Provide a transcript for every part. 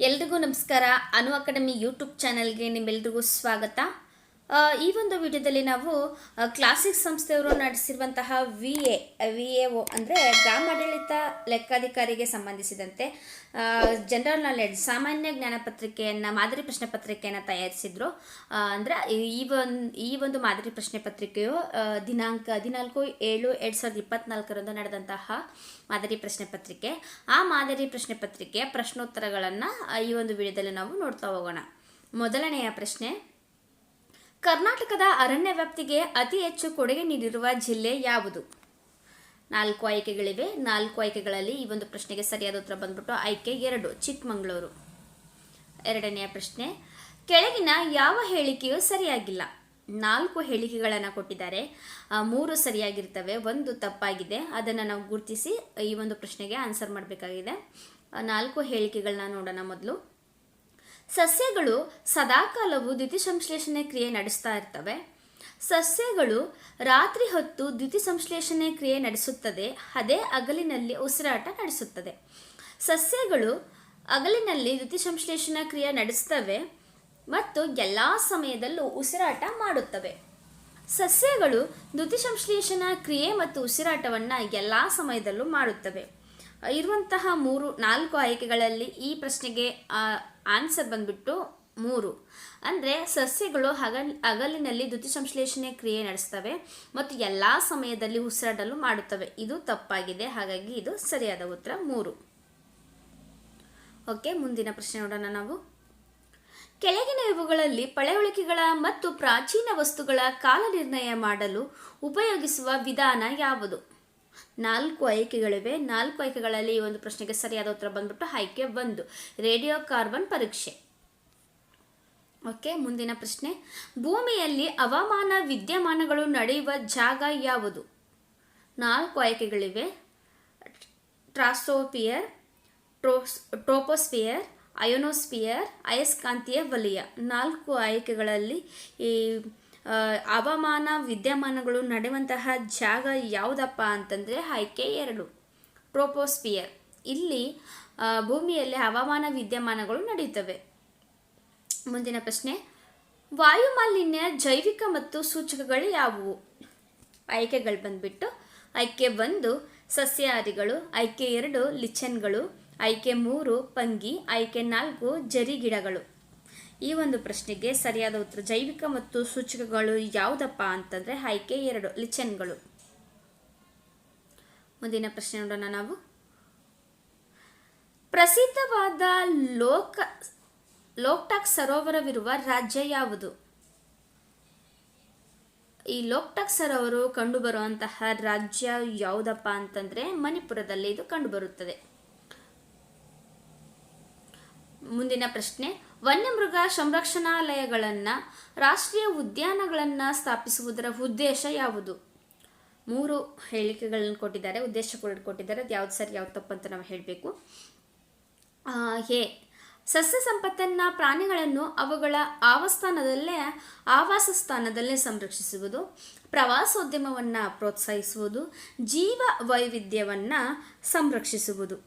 ಎಲ್ರಿಗೂ ನಮಸ್ಕಾರ. ಅನು academy YouTube ಚಾನಲ್ಗೆ ನಿಮ್ಮೆಲ್ರಿಗೂ ಸ್ವಾಗತ. ಈ ಒಂದು ವಿಡಿಯೋದಲ್ಲಿ ನಾವು ಕ್ಲಾಸಿಕ್ ಸಂಸ್ಥೆಯವರು ನಡೆಸಿರುವಂತಹ ವಿ ಎ ಒ ಅಂದರೆ ಗ್ರಾಮಾಡಳಿತ ಲೆಕ್ಕಾಧಿಕಾರಿಗೆ ಸಂಬಂಧಿಸಿದಂತೆ ಜನರಲ್ ನಾಲೆಡ್ಜ್ ಸಾಮಾನ್ಯ ಜ್ಞಾನ ಪತ್ರಿಕೆಯನ್ನು ಮಾದರಿ ಪ್ರಶ್ನೆ ಪತ್ರಿಕೆಯನ್ನು ತಯಾರಿಸಿದ್ರು. ಅಂದರೆ ಈ ಒಂದು ಮಾದರಿ ಪ್ರಶ್ನೆ ಪತ್ರಿಕೆಯು ದಿನಾಂಕ 14/7/2024 ನಡೆದಂತಹ ಮಾದರಿ ಪ್ರಶ್ನೆ ಪತ್ರಿಕೆ. ಆ ಮಾದರಿ ಪ್ರಶ್ನೆ ಪತ್ರಿಕೆಯ ಪ್ರಶ್ನೋತ್ತರಗಳನ್ನು ಈ ಒಂದು ವಿಡಿಯೋದಲ್ಲಿ ನಾವು ನೋಡ್ತಾ ಹೋಗೋಣ. ಮೊದಲನೆಯ ಪ್ರಶ್ನೆ, ಕರ್ನಾಟಕದ ಅರಣ್ಯ ವ್ಯಾಪ್ತಿಗೆ ಅತಿ ಹೆಚ್ಚು ಕೊಡುಗೆ ನೀಡಿರುವ ಜಿಲ್ಲೆ ಯಾವುದು? 4 ಆಯ್ಕೆಗಳಿವೆ. 4 ಆಯ್ಕೆಗಳಲ್ಲಿ ಈ ಒಂದು ಪ್ರಶ್ನೆಗೆ ಸರಿಯಾದ ಉತ್ತರ ಬಂದ್ಬಿಟ್ಟು ಆಯ್ಕೆ 2, ಚಿಕ್ಕಮಗಳೂರು. ಎರಡನೆಯ ಪ್ರಶ್ನೆ, ಕೆಳಗಿನ ಯಾವ ಹೇಳಿಕೆಯು ಸರಿಯಾಗಿಲ್ಲ? 4 ಹೇಳಿಕೆಗಳನ್ನು ಕೊಟ್ಟಿದ್ದಾರೆ. 3 ಸರಿಯಾಗಿರ್ತವೆ, 1 ತಪ್ಪಾಗಿದೆ. ಅದನ್ನು ನಾವು ಗುರುತಿಸಿ ಈ ಒಂದು ಪ್ರಶ್ನೆಗೆ ಆನ್ಸರ್ ಮಾಡಬೇಕಾಗಿದೆ. 4 ಹೇಳಿಕೆಗಳನ್ನ ನೋಡೋಣ. ಮೊದಲು, ಸಸ್ಯಗಳು ಸದಾಕಾಲವು ದ್ಯುತಿಸಂಶ್ಲೇಷಣೆ ಕ್ರಿಯೆ ನಡೆಸ್ತಾ ಇರ್ತವೆ. ಸಸ್ಯಗಳು ರಾತ್ರಿ ಹೊತ್ತು ದ್ಯುತಿಸಂಶ್ಲೇಷಣೆ ಕ್ರಿಯೆ ನಡೆಸುತ್ತದೆ, ಅದೇ ಹಗಲಿನಲ್ಲಿ ಉಸಿರಾಟ ನಡೆಸುತ್ತದೆ. ಸಸ್ಯಗಳು ಹಗಲಿನಲ್ಲಿ ದ್ಯುತಿಸಂಶ್ಲೇಷಣಾ ಕ್ರಿಯೆ ನಡೆಸ್ತವೆ ಮತ್ತು ಎಲ್ಲ ಸಮಯದಲ್ಲೂ ಉಸಿರಾಟ ಮಾಡುತ್ತವೆ. ಸಸ್ಯಗಳು ದ್ಯುತಿಸಂಶ್ಲೇಷಣಾ ಕ್ರಿಯೆ ಮತ್ತು ಉಸಿರಾಟವನ್ನು ಎಲ್ಲ ಸಮಯದಲ್ಲೂ ಮಾಡುತ್ತವೆ. ಇರುವಂತಹ 4 ಆಯ್ಕೆಗಳಲ್ಲಿ ಈ ಪ್ರಶ್ನೆಗೆ ಆನ್ಸರ್ ಬಂದ್ಬಿಟ್ಟು 3. ಅಂದರೆ ಸಸ್ಯಗಳು ಹಗಲಿನಲ್ಲಿ ದ್ಯುತಿಸಂಶ್ಲೇಷಣೆ ಕ್ರಿಯೆ ನಡೆಸ್ತವೆ ಮತ್ತು ಎಲ್ಲ ಸಮಯದಲ್ಲಿ ಉಸಿರಾಡಲು ಮಾಡುತ್ತವೆ. ಇದು ತಪ್ಪಾಗಿದೆ, ಹಾಗಾಗಿ ಇದು ಸರಿಯಾದ ಉತ್ತರ 3. ಓಕೆ, ಮುಂದಿನ ಪ್ರಶ್ನೆ ನೋಡೋಣ ನಾವು. ಕೆಳಗಿನ ಇವುಗಳಲ್ಲಿ ಪಳೆಯುಳಿಕೆಗಳ ಮತ್ತು ಪ್ರಾಚೀನ ವಸ್ತುಗಳ ಕಾಲ ನಿರ್ಣಯ ಮಾಡಲು ಉಪಯೋಗಿಸುವ ವಿಧಾನ ಯಾವುದು? 4 ಆಯ್ಕೆಗಳಿವೆ. 4 ಆಯ್ಕೆಗಳಲ್ಲಿ ಈ ಒಂದು ಪ್ರಶ್ನೆಗೆ ಸರಿಯಾದ ಉತ್ತರ ಬಂದ್ಬಿಟ್ಟು ಆಯ್ಕೆ 1, ರೇಡಿಯೋ ಕಾರ್ಬನ್ ಪರೀಕ್ಷೆ. ಓಕೆ, ಮುಂದಿನ ಪ್ರಶ್ನೆ, ಭೂಮಿಯಲ್ಲಿ ಹವಾಮಾನ ವಿದ್ಯಮಾನಗಳು ನಡೆಯುವ ಜಾಗ ಯಾವುದು? 4 ಆಯ್ಕೆಗಳಿವೆ. ಟ್ರಾಸ್ಟೋಪಿಯರ್, ಟ್ರೋಪೋಸ್ಫಿಯರ್, ಅಯೋನೋಸ್ಫಿಯರ್, ಅಯಸ್ಕಾಂತೀಯ ವಲಯ. 4 ಆಯ್ಕೆಗಳಲ್ಲಿ ಈ ಹವಾಮಾನ ವಿದ್ಯಮಾನಗಳು ನಡೆಯುವಂತಹ ಜಾಗ ಯಾವುದಪ್ಪ ಅಂತಂದರೆ ಆಯ್ಕೆ 2, ಟ್ರೋಪೋಸ್ಫಿಯರ್. ಇಲ್ಲಿ ಭೂಮಿಯಲ್ಲಿ ಹವಾಮಾನ ವಿದ್ಯಮಾನಗಳು ನಡೆಯುತ್ತವೆ. ಮುಂದಿನ ಪ್ರಶ್ನೆ, ವಾಯುಮಾಲಿನ್ಯ ಜೈವಿಕ ಮತ್ತು ಸೂಚಕಗಳು ಯಾವುವು? ಆಯ್ಕೆಗಳು ಬಂದ್ಬಿಟ್ಟು ಆಯ್ಕೆ 1, ಸಸ್ಯಾಹಾರಿಗಳು, ಆಯ್ಕೆ 2, ಲಿಚನ್ಗಳು, ಆಯ್ಕೆ 3, ಪಂಗಿ, ಆಯ್ಕೆ 4, ಜರಿಗಿಡಗಳು. ಈ ಒಂದು ಪ್ರಶ್ನೆಗೆ ಸರಿಯಾದ ಉತ್ತರ ಜೈವಿಕ ಮತ್ತು ಸೂಚಕಗಳು ಯಾವುದಪ್ಪ ಅಂತಂದರೆ ಆಯ್ಕೆ 2, ಲಿಚನ್ಗಳು. ಮುಂದಿನ ಪ್ರಶ್ನೆ ನೋಡೋಣ ನಾವು. ಪ್ರಸಿದ್ಧವಾದ ಲೋಕ್ಟಾಕ್ ಸರೋವರವಿರುವ ರಾಜ್ಯ ಯಾವುದು? ಈ ಲೋಕ್ಟಾಕ್ ಸರೋವರು ಕಂಡುಬರುವಂತಹ ರಾಜ್ಯ ಯಾವುದಪ್ಪ ಅಂತಂದರೆ ಮಣಿಪುರದಲ್ಲಿ ಇದು ಕಂಡುಬರುತ್ತದೆ. ಮುಂದಿನ ಪ್ರಶ್ನೆ, ವನ್ಯಮೃಗ ಸಂರಕ್ಷಣಾಲಯಗಳನ್ನು ರಾಷ್ಟ್ರೀಯ ಉದ್ಯಾನಗಳನ್ನು ಸ್ಥಾಪಿಸುವುದರ ಉದ್ದೇಶ ಯಾವುದು? 3 ಹೇಳಿಕೆಗಳನ್ನು ಕೊಟ್ಟಿದ್ದಾರೆ, ಉದ್ದೇಶಗಳನ್ನು ಕೊಟ್ಟಿದ್ದಾರೆ. ಅದು ಯಾವ್ದು ಸರಿ ಯಾವ್ದು ತಪ್ಪು ಅಂತ ನಾವು ಹೇಳಬೇಕು. ಎ, ಸಸ್ಯ ಸಂಪತ್ತನ್ನು ಪ್ರಾಣಿಗಳನ್ನು ಅವುಗಳ ಆವಾಸ ಸ್ಥಾನದಲ್ಲೇ ಸಂರಕ್ಷಿಸುವುದು, ಪ್ರವಾಸೋದ್ಯಮವನ್ನು ಪ್ರೋತ್ಸಾಹಿಸುವುದು, ಜೀವ ವೈವಿಧ್ಯವನ್ನು ಸಂರಕ್ಷಿಸುವುದು.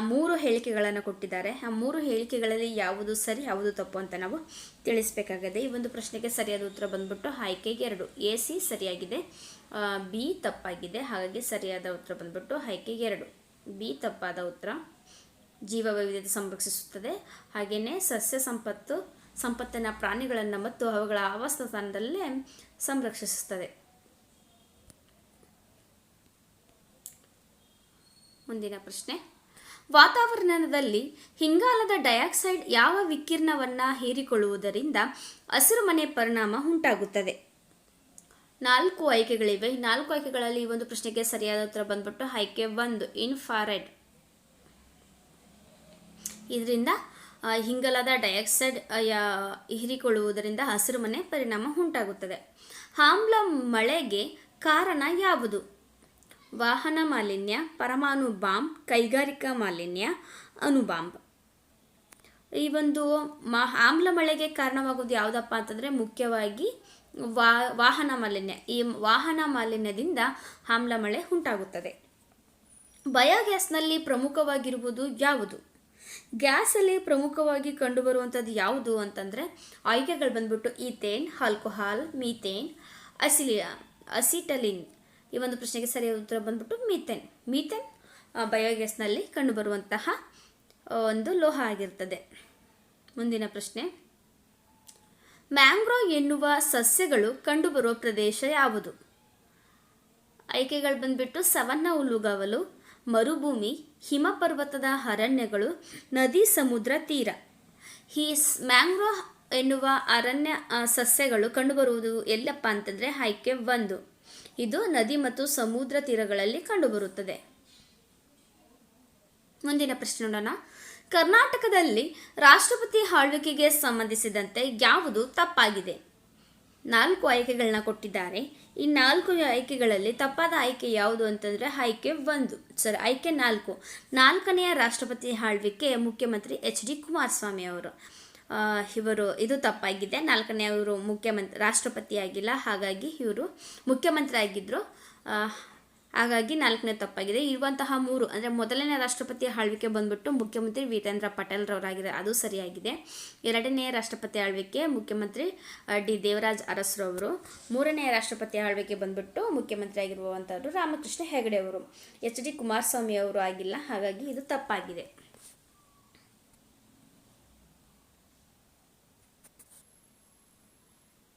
3 ಹೇಳಿಕೆಗಳನ್ನು ಕೊಟ್ಟಿದ್ದಾರೆ. ಆ 3 ಹೇಳಿಕೆಗಳಲ್ಲಿ ಯಾವುದು ಸರಿ ಯಾವುದು ತಪ್ಪು ಅಂತ ನಾವು ತಿಳಿಸಬೇಕಾಗಿದೆ. ಈ ಒಂದು ಪ್ರಶ್ನೆಗೆ ಸರಿಯಾದ ಉತ್ತರ ಬಂದ್ಬಿಟ್ಟು ಆಯ್ಕೆ 2, AC ಸರಿಯಾಗಿದೆ, B ತಪ್ಪಾಗಿದೆ. ಹಾಗಾಗಿ ಸರಿಯಾದ ಉತ್ತರ ಬಂದ್ಬಿಟ್ಟು ಆಯ್ಕೆ 2, B ತಪ್ಪಾದ ಉತ್ತರ. ಜೀವ ವೈವಿಧ್ಯತೆ ಸಂರಕ್ಷಿಸುತ್ತದೆ, ಹಾಗೆಯೇ ಸಸ್ಯ ಸಂಪತ್ತನ್ನು ಪ್ರಾಣಿಗಳನ್ನು ಮತ್ತು ಅವುಗಳ ಆವಾಸ ಸ್ಥಾನದಲ್ಲೇ ಸಂರಕ್ಷಿಸುತ್ತದೆ. ಮುಂದಿನ ಪ್ರಶ್ನೆ, ವಾತಾವರಣದಲ್ಲಿ ಇಂಗಾಲದ ಡೈಆಕ್ಸೈಡ್ ಯಾವ ವಿಕಿರಣವನ್ನು ಹೀರಿಕೊಳ್ಳುವುದರಿಂದ ಹಸಿರುಮನೆ ಪರಿಣಾಮ ಉಂಟಾಗುತ್ತದೆ? 4 ಆಯ್ಕೆಗಳಿವೆ. 4 ಆಯ್ಕೆಗಳಲ್ಲಿ ಈ ಒಂದು ಪ್ರಶ್ನೆಗೆ ಸರಿಯಾದ ಉತ್ತರ ಬಂದ್ಬಿಟ್ಟು ಆಯ್ಕೆ 1, ಇನ್ಫ್ರಾರೆಡ್. ಇದರಿಂದ ಇಂಗಾಲದ ಡೈಆಕ್ಸೈಡ್ ಹೀರಿಕೊಳ್ಳುವುದರಿಂದ ಹಸಿರುಮನೆ ಪರಿಣಾಮ ಉಂಟಾಗುತ್ತದೆ. ಆಮ್ಲ ಮಳೆಗೆ ಕಾರಣ ಯಾವುದು? ವಾಹನ ಮಾಲಿನ್ಯ, ಪರಮಾಣು ಬಾಂಬ್, ಕೈಗಾರಿಕಾ ಮಾಲಿನ್ಯ, ಅಣುಬಾಂಬ್. ಈ ಒಂದು ಆಮ್ಲ ಮಳೆಗೆ ಕಾರಣವಾಗುವುದು ಯಾವುದಪ್ಪ ಅಂತಂದರೆ ಮುಖ್ಯವಾಗಿ ವಾಹನ ಮಾಲಿನ್ಯ. ಈ ವಾಹನ ಮಾಲಿನ್ಯದಿಂದ ಆಮ್ಲ ಮಳೆ ಉಂಟಾಗುತ್ತದೆ. ಬಯೋಗ್ಯಾಸ್ನಲ್ಲಿ ಪ್ರಮುಖವಾಗಿರುವುದು ಯಾವುದು? ಗ್ಯಾಸಲ್ಲಿ ಪ್ರಮುಖವಾಗಿ ಕಂಡುಬರುವಂಥದ್ದು ಯಾವುದು ಅಂತಂದರೆ ಆಯ್ಕೆಗಳು ಬಂದ್ಬಿಟ್ಟು ಈಥೇನ್, ಆಲ್ಕೋಹಾಲ್, ಮೀಥೇನ್, ಅಸಿಟಲಿನ್. ಈ ಒಂದು ಪ್ರಶ್ನೆಗೆ ಸರಿಯಾದ ಉತ್ತರ ಬಂದ್ಬಿಟ್ಟು ಮೀಥೇನ್. ಮೀಥೇನ್ ಬಯೋಗ್ಯಾಸ್ನಲ್ಲಿ ಕಂಡುಬರುವಂತಹ ಒಂದು ಲೋಹ ಆಗಿರ್ತದೆ. ಮುಂದಿನ ಪ್ರಶ್ನೆ, ಮ್ಯಾಂಗ್ರೋವ್ ಎನ್ನುವ ಸಸ್ಯಗಳು ಕಂಡುಬರುವ ಪ್ರದೇಶ ಯಾವುದು? ಆಯ್ಕೆಗಳು ಬಂದ್ಬಿಟ್ಟು ಸವನ್ನಾ ಹುಲ್ಲುಗಾವಲು, ಮರುಭೂಮಿ, ಹಿಮಪರ್ವತದ ಅರಣ್ಯಗಳು, ನದಿ ಸಮುದ್ರ ತೀರ. ಈ ಮ್ಯಾಂಗ್ರೋವ್ ಎನ್ನುವ ಅರಣ್ಯ ಸಸ್ಯಗಳು ಕಂಡುಬರುವುದು ಎಲ್ಲಪ್ಪ ಅಂತಂದರೆ ಆಯ್ಕೆ 1, ಇದು ನದಿ ಮತ್ತು ಸಮುದ್ರ ತೀರಗಳಲ್ಲಿ ಕಂಡುಬರುತ್ತದೆ. ಮುಂದಿನ ಪ್ರಶ್ನೆ ನೋಡೋಣ. ಕರ್ನಾಟಕದಲ್ಲಿ ರಾಷ್ಟ್ರಪತಿ ಆಳ್ವಿಕೆಗೆ ಸಂಬಂಧಿಸಿದಂತೆ ಯಾವುದು ತಪ್ಪಾಗಿದೆ? 4 ಆಯ್ಕೆಗಳನ್ನ ಕೊಟ್ಟಿದ್ದಾರೆ. ಈ 4 ಆಯ್ಕೆಗಳಲ್ಲಿ ತಪ್ಪಾದ ಆಯ್ಕೆ ಯಾವುದು ಅಂತಂದರೆ ಆಯ್ಕೆ 4. 4ನೆಯ ರಾಷ್ಟ್ರಪತಿ ಆಳ್ವಿಕೆ ಮುಖ್ಯಮಂತ್ರಿ HD ಕುಮಾರಸ್ವಾಮಿ ಅವರು. ಇದು ತಪ್ಪಾಗಿದೆ. 4ನೇ ಅವರು ರಾಷ್ಟ್ರಪತಿ ಆಗಿಲ್ಲ, ಹಾಗಾಗಿ ಇವರು ಮುಖ್ಯಮಂತ್ರಿ ಆಗಿದ್ದರು, ಹಾಗಾಗಿ 4ನೇ ತಪ್ಪಾಗಿದೆ. ಇರುವಂತಹ 3 ಅಂದರೆ ಮೊದಲನೇ ರಾಷ್ಟ್ರಪತಿ ಆಳ್ವಿಕೆ ಬಂದ್ಬಿಟ್ಟು ಮುಖ್ಯಮಂತ್ರಿ ವೀರೇಂದ್ರ ಪಟೇಲ್ರವರಾಗಿದೆ, ಅದು ಸರಿಯಾಗಿದೆ. 2ನೇ ರಾಷ್ಟ್ರಪತಿ ಆಳ್ವಿಕೆ ಮುಖ್ಯಮಂತ್ರಿ ಡಿ ದೇವರಾಜ್ ಅರಸ್ರವರು. 3ನೇ ರಾಷ್ಟ್ರಪತಿ ಆಳ್ವಿಕೆ ಬಂದ್ಬಿಟ್ಟು ಮುಖ್ಯಮಂತ್ರಿ ಆಗಿರುವಂಥವ್ರು ರಾಮಕೃಷ್ಣ ಹೆಗಡೆ ಅವರು. HD ಕುಮಾರಸ್ವಾಮಿ ಅವರು ಆಗಿಲ್ಲ, ಹಾಗಾಗಿ ಇದು ತಪ್ಪಾಗಿದೆ.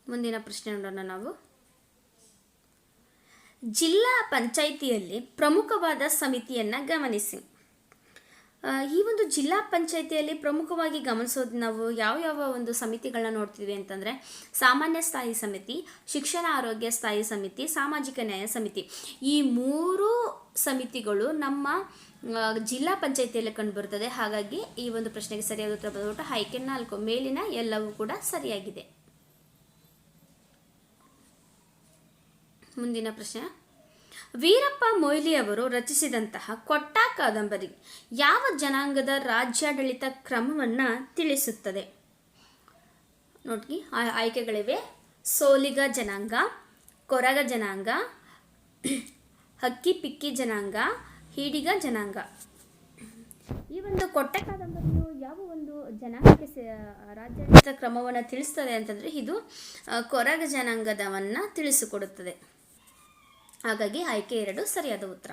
ಮುಂದಿನ ಪ್ರಶ್ನೆ ನೋಡೋಣ ನಾವು. ಜಿಲ್ಲಾ ಪಂಚಾಯಿತಿಯಲ್ಲಿ ಪ್ರಮುಖವಾದ ಸಮಿತಿಯನ್ನು ಗಮನಿಸಿ. ಈ ಒಂದು ಜಿಲ್ಲಾ ಪಂಚಾಯಿತಿಯಲ್ಲಿ ಪ್ರಮುಖವಾಗಿ ಗಮನಿಸೋದು ನಾವು ಯಾವ ಒಂದು ಸಮಿತಿಗಳನ್ನ ನೋಡ್ತೀವಿ ಅಂತಂದರೆ ಸಾಮಾನ್ಯ ಸ್ಥಾಯಿ ಸಮಿತಿ, ಶಿಕ್ಷಣ ಆರೋಗ್ಯ ಸ್ಥಾಯಿ ಸಮಿತಿ, ಸಾಮಾಜಿಕ ನ್ಯಾಯ ಸಮಿತಿ. ಈ 3 ಸಮಿತಿಗಳು ನಮ್ಮ ಜಿಲ್ಲಾ ಪಂಚಾಯಿತಿಯಲ್ಲಿ ಕಂಡುಬರುತ್ತದೆ. ಹಾಗಾಗಿ ಈ ಒಂದು ಪ್ರಶ್ನೆಗೆ ಸರಿಯಾದ ಉತ್ತರ ಬಂದ್ಬಿಟ್ಟು ಆಯ್ಕೆ 4, ಮೇಲಿನ ಎಲ್ಲವೂ ಕೂಡ ಸರಿಯಾಗಿದೆ. ಮುಂದಿನ ಪ್ರಶ್ನೆ, ವೀರಪ್ಪ ಮೊಯ್ಲಿ ಅವರು ರಚಿಸಿದಂತಹ ಕೊಟ್ಟ ಕಾದಂಬರಿ ಯಾವ ಜನಾಂಗದ ರಾಜ್ಯಾಡಳಿತ ಕ್ರಮವನ್ನು ತಿಳಿಸುತ್ತದೆ? ನೋಡಿ, ಆಯ್ಕೆಗಳಿವೆ. ಸೋಲಿಗ ಜನಾಂಗ, ಕೊರಗ ಜನಾಂಗ, ಹಕ್ಕಿ ಪಿಕ್ಕಿ ಜನಾಂಗ, ಹೀಡಿಗ ಜನಾಂಗ. ಈ ಒಂದು ಕೊಟ್ಟ ಕಾದಂಬರಿಯು ಯಾವ ಒಂದು ಜನಾಂಗಕ್ಕೆ ರಾಜ್ಯಾಡಳಿತ ಕ್ರಮವನ್ನು ತಿಳಿಸ್ತದೆ ಅಂತಂದರೆ ಇದು ಕೊರಗ ಜನಾಂಗದವನ್ನು ತಿಳಿಸಿಕೊಡುತ್ತದೆ. ಹಾಗಾಗಿ ಆಯ್ಕೆ 2 ಸರಿಯಾದ ಉತ್ತರ.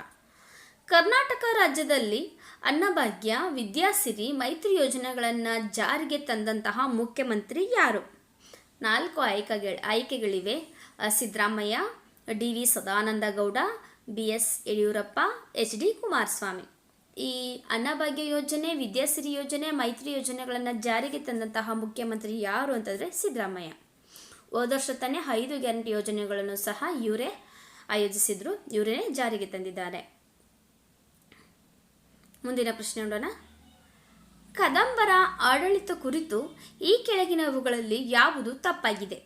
ಕರ್ನಾಟಕ ರಾಜ್ಯದಲ್ಲಿ ಅನ್ನಭಾಗ್ಯ, ವಿದ್ಯಾಸಿರಿ, ಮೈತ್ರಿ ಯೋಜನೆಗಳನ್ನು ಜಾರಿಗೆ ತಂದಂತಹ ಮುಖ್ಯಮಂತ್ರಿ ಯಾರು? 4 ಆಯ್ಕೆಗಳಿವೆ. Siddaramaiah, DV Sadananda Gowda, BS Yediyurappa, HD Kumaraswamy. ಈ ಅನ್ನಭಾಗ್ಯ ಯೋಜನೆ, ವಿದ್ಯಾಸಿರಿ ಯೋಜನೆ, ಮೈತ್ರಿ ಯೋಜನೆಗಳನ್ನು ಜಾರಿಗೆ ತಂದಂತಹ ಮುಖ್ಯಮಂತ್ರಿ ಯಾರು ಅಂತಂದರೆ ಸಿದ್ದರಾಮಯ್ಯ. ಹೋದ ವರ್ಷ ತಾನೇ 5 ಗ್ಯಾರಂಟಿ ಯೋಜನೆಗಳನ್ನು ಸಹ ಇವರೇ ಆಯೋಜಿಸಿದ್ರು, ಇವರೇ ಜಾರಿಗೆ ತಂದಿದ್ದಾರೆ. ಮುಂದಿನ ಪ್ರಶ್ನೆ ನೋಡೋಣ. ಕದಂಬರ ಆಡಳಿತ ಕುರಿತು ಈ ಕೆಳಗಿನವುಗಳಲ್ಲಿ ಯಾವುದು ತಪ್ಪಾಗಿದೆ?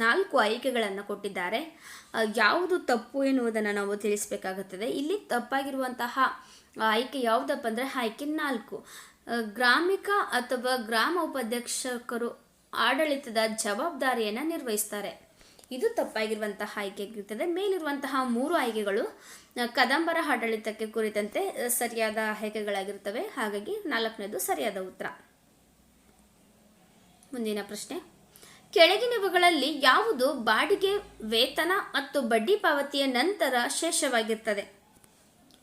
4 ಆಯ್ಕೆಗಳನ್ನು ಕೊಟ್ಟಿದ್ದಾರೆ. ಯಾವುದು ತಪ್ಪು ಎನ್ನುವುದನ್ನು ನಾವು ತಿಳಿಸಬೇಕಾಗುತ್ತದೆ. ಇಲ್ಲಿ ತಪ್ಪಾಗಿರುವಂತಹ ಆಯ್ಕೆ ಯಾವುದಪ್ಪ ಅಂದರೆ ಆಯ್ಕೆ 4, ಗ್ರಾಮಿಕ ಅಥವಾ ಗ್ರಾಮ ಉಪಾಧ್ಯಕ್ಷಕರು ಆಡಳಿತದ ಜವಾಬ್ದಾರಿಯನ್ನು ನಿರ್ವಹಿಸ್ತಾರೆ. ಇದು ತಪ್ಪಾಗಿರುವಂತಹ ಆಯ್ಕೆ ಆಗಿರ್ತದೆ. ಮೇಲಿರುವಂತಹ 3 ಆಯ್ಕೆಗಳು ಕದಂಬರ ಆಡಳಿತಕ್ಕೆ ಕುರಿತಂತೆ ಸರಿಯಾದ ಆಯ್ಕೆಗಳಾಗಿರ್ತವೆ, ಹಾಗಾಗಿ 4ನೇದು ಸರಿಯಾದ ಉತ್ತರ. ಮುಂದಿನ ಪ್ರಶ್ನೆ, ಕೆಳಗಿನವುಗಳಲ್ಲಿ ಯಾವುದು ಬಾಡಿಗೆ ವೇತನ ಮತ್ತು ಬಡ್ಡಿ ಪಾವತಿಯ ನಂತರ ಶೇಷವಾಗಿರ್ತದೆ?